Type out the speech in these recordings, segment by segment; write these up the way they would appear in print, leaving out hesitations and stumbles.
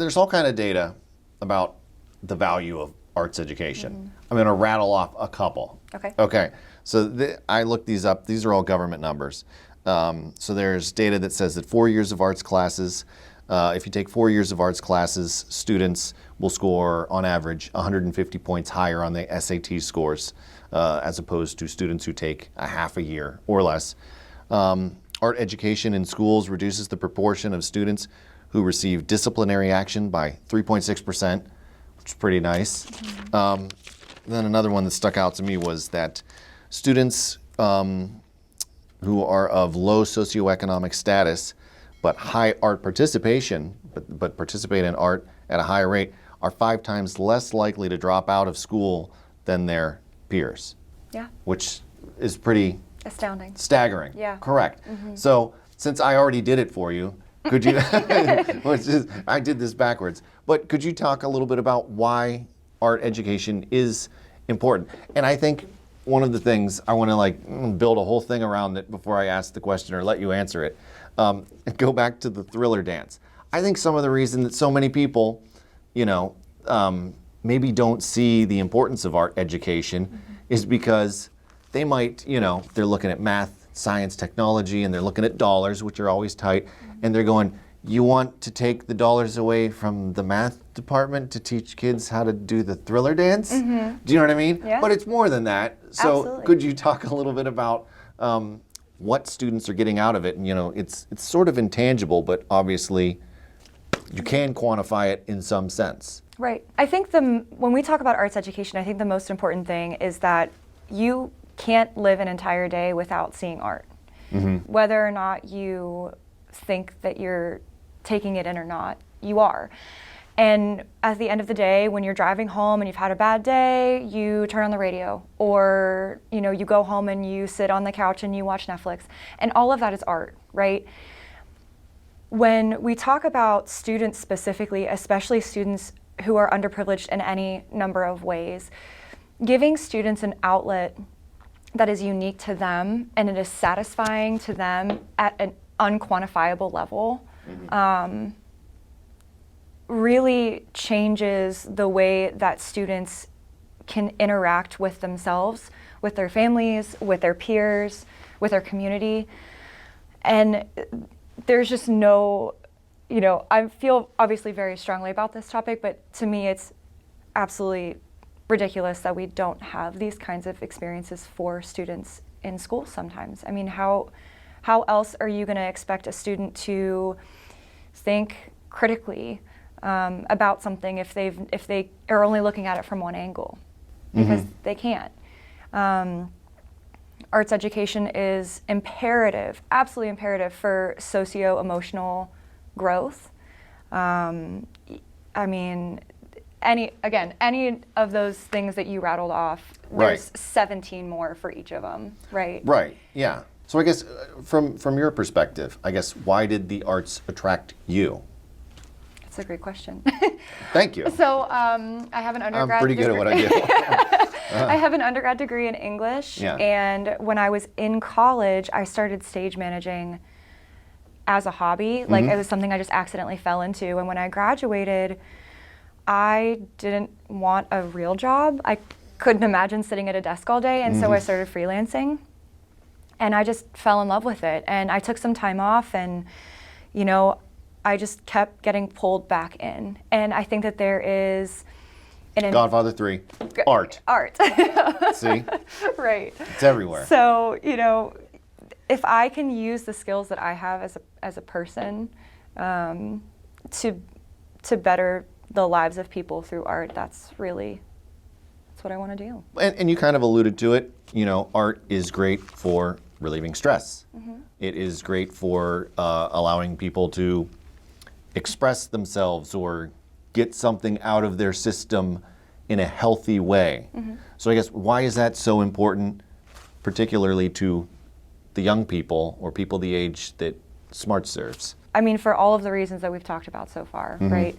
there's all kind of data about the value of arts education. I'm going to rattle off a couple. Okay. Okay. So I looked these up. These are all government numbers. So there's data that says that 4 years of arts classes, if you take 4 years of arts classes, students will score on average 150 points higher on the SAT scores as opposed to students who take a half a year or less. Art education in schools reduces the proportion of students who receive disciplinary action by 3.6%, which is pretty nice. Then another one that stuck out to me was that students who are of low socioeconomic status but high art participation, but participate in art at a higher rate, are 5 times less likely to drop out of school than their peers. Yeah. Which is pretty astounding. Staggering. Yeah. Correct. So since I already did it for you, could you, I did this backwards, but could you talk a little bit about why art education is important? And I think one of the things I want to build a whole thing around it before I ask the question or let you answer it. Go back to the thriller dance. I think some of the reason that so many people, maybe don't see the importance of art education is because they might, they're looking at math, science, technology, and they're looking at dollars, which are always tight, and they're going, you want to take the dollars away from the math department to teach kids how to do the thriller dance? Do you know what I mean? Yeah. But it's more than that. So Absolutely. could you talk a little bit about what students are getting out of it? And it's sort of intangible, but obviously you can quantify it in some sense. Right. I think when we talk about arts education, I think the most important thing is that you can't live an entire day without seeing art. Whether or not you think that you're taking it in or not, you are. And at the end of the day, when you're driving home and you've had a bad day, you turn on the radio, or you go home and you sit on the couch and you watch Netflix, and all of that is art, right? When we talk about students specifically, especially students who are underprivileged in any number of ways, giving students an outlet that is unique to them and it is satisfying to them at an unquantifiable level really changes the way that students can interact with themselves, with their families, with their peers, with their community. And there's just no, I feel obviously very strongly about this topic, but to me it's absolutely ridiculous that we don't have these kinds of experiences for students in school sometimes. I mean, how else are you going to expect a student to think critically about something if they are only looking at it from one angle? Because they can't. Arts education is imperative, absolutely imperative for socio-emotional growth. I mean, any of those things that you rattled off, there's 17 more for each of them, right? Right, yeah. So I guess from your perspective, why did the arts attract you? That's a great question. Thank you. So I have an undergrad I'm pretty good at what I do. I have an undergrad degree in English, and when I was in college, I started stage managing as a hobby. Like, it was something I just accidentally fell into, and when I graduated, I didn't want a real job. I couldn't imagine sitting at a desk all day, and so I started freelancing, and I just fell in love with it. And I took some time off, and I just kept getting pulled back in. And I think that there is Godfather 3, art. See? Right. It's everywhere. So, if I can use the skills that I have as a person to better the lives of people through art, that's what I want to do. And you kind of alluded to it, art is great for relieving stress. It is great for allowing people to express themselves or get something out of their system in a healthy way. So I guess, why is that so important, particularly to the young people or people the age that SMART serves? I mean, for all of the reasons that we've talked about so far, right?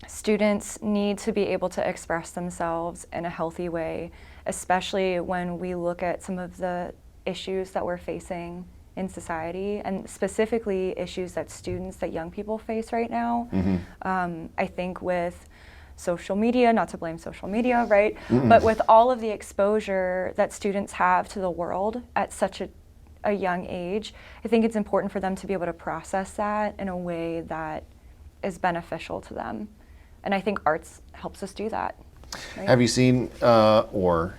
Students need to be able to express themselves in a healthy way, especially when we look at some of the issues that we're facing in society, and specifically issues that young people face right now. I think with social media, not to blame social media, right? But with all of the exposure that students have to the world at such a young age, I think it's important for them to be able to process that in a way that is beneficial to them. And I think arts helps us do that. Right? Have you seen or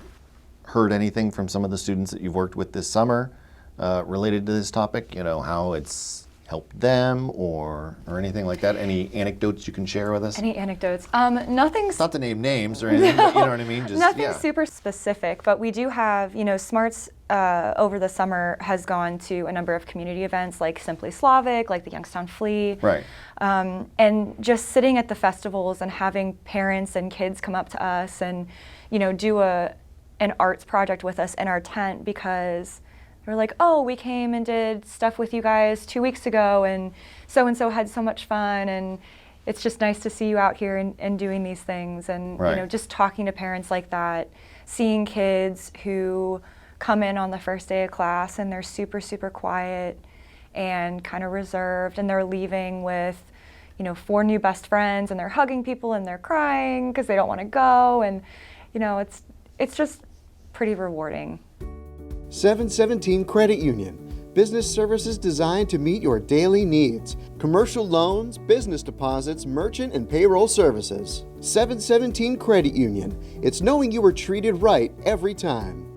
heard anything from some of the students that you've worked with this summer related to this topic? You know, how it's helped them or anything like that? Any anecdotes you can share with us? Any anecdotes? Nothing's... Not to name names or anything, but you know what I mean? Just, nothing super specific, but we do have, Smarts over the summer has gone to a number of community events like Simply Slavic, like the Youngstown Flea. Right. And just sitting at the festivals and having parents and kids come up to us and, do an arts project with us in our tent because they were like, oh, we came and did stuff with you guys 2 weeks ago and so had so much fun, and it's just nice to see you out here and doing these things. And, right. Just talking to parents like that, seeing kids who come in on the first day of class and they're super, super quiet and kind of reserved, and they're leaving with, 4 new best friends, and they're hugging people and they're crying because they don't want to go. And, it's just pretty rewarding. 717 Credit Union. Business services designed to meet your daily needs. Commercial loans, business deposits, merchant and payroll services. 717 Credit Union. It's knowing you were treated right every time.